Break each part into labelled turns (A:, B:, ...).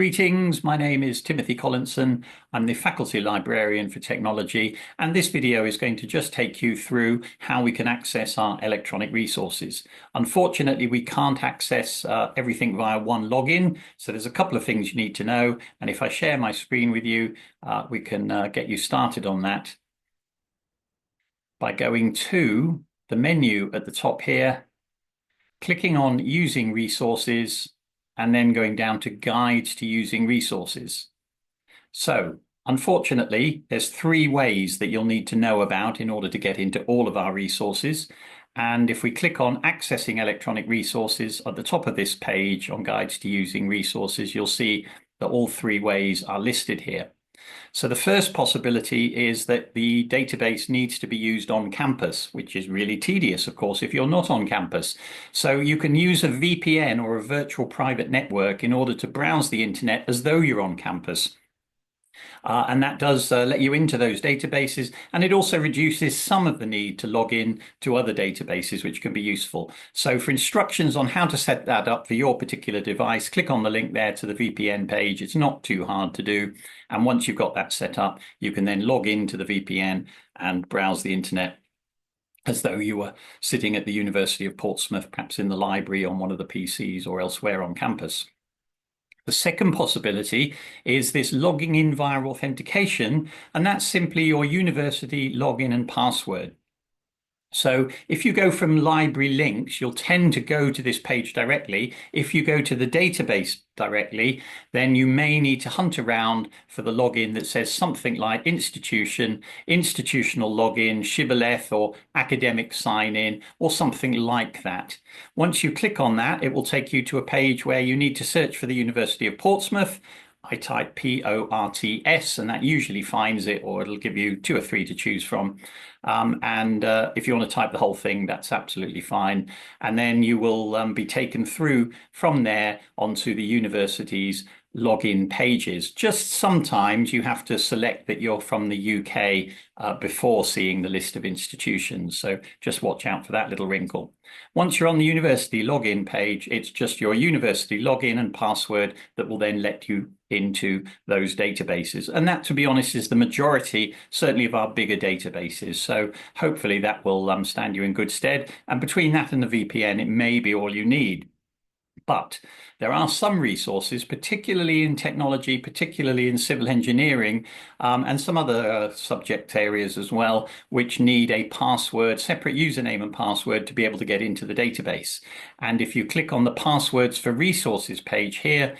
A: Greetings, my name is Timothy Collinson. I'm the Faculty Librarian for Technology, and this video is going to just take you through how we can access our electronic resources. Unfortunately, we can't access everything via one login, so there's a couple of things you need to know, and if I share my screen with you, we can get you started on that by going to the menu at the top here, clicking on Using Resources, and then going down to Guides to Using Resources. So, unfortunately, there's three ways that you'll need to know about in order to get into all of our resources. And if we click on Accessing Electronic Resources at the top of this page on Guides to Using Resources, you'll see that all three ways are listed here. So the first possibility is that the database needs to be used on campus, which is really tedious, of course, if you're not on campus. So you can use a VPN or a virtual private network in order to browse the internet as though you're on campus. And that does let you into those databases, and it also reduces some of the need to log in to other databases, which can be useful. So for instructions on how to set that up for your particular device, click on the link there to the VPN page. It's not too hard to do. And once you've got that set up, you can then log into the VPN and browse the internet as though you were sitting at the University of Portsmouth, perhaps in the library on one of the PCs or elsewhere on campus. The second possibility is this logging in via authentication, and that's simply your university login and password. So if you go from library links, you'll tend to go to this page directly. If you go to the database directly, then you may need to hunt around for the login that says something like institution, institutional login, shibboleth, or academic sign in, or something like that. Once you click on that, it will take you to a page where you need to search for the University of Portsmouth. I type PORTS, and that usually finds it, or it'll give you two or three to choose from. If you want to type the whole thing, that's absolutely fine. And then you will be taken through from there onto the university's login pages. Just sometimes you have to select that you're from the UK before seeing the list of institutions. So just watch out for that little wrinkle. Once you're on the university login page, it's just your university login and password that will then let you into those databases. And that, to be honest, is the majority, certainly, of our bigger databases. So hopefully that will stand you in good stead. And between that and the VPN, it may be all you need. But there are some resources, particularly in technology, particularly in civil engineering, and some other subject areas as well, which need a password, separate username and password to be able to get into the database. And if you click on the Passwords for Resources page here,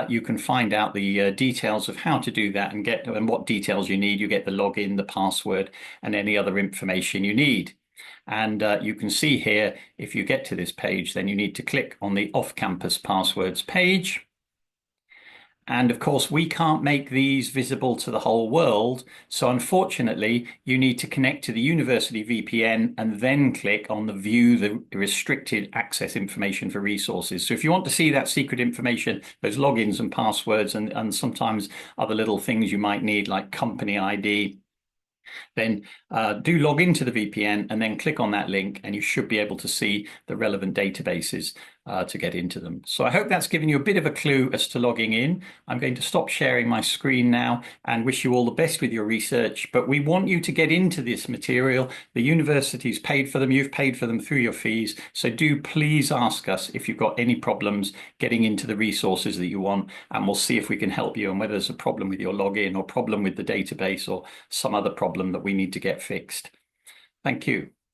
A: you can find out the details of how to do that and what details you need. You get the login, the password, and any other information you need. And you can see here, if you get to this page, then you need to click on the off-campus passwords page. And of course, we can't make these visible to the whole world. So unfortunately, you need to connect to the university VPN and then click on the View the Restricted Access Information for Resources. So if you want to see that secret information, those logins and passwords and sometimes other little things you might need, like company ID, then do log into the VPN and then click on that link, and you should be able to see the relevant databases to get into them. So I hope that's given you a bit of a clue as to logging in. I'm going to stop sharing my screen now and wish you all the best with your research, but we want you to get into this material. The university's paid for them, you've paid for them through your fees, so do please ask us if you've got any problems getting into the resources that you want, and we'll see if we can help you, and whether there's a problem with your login or problem with the database or some other problem that we need to get fixed. Thank you.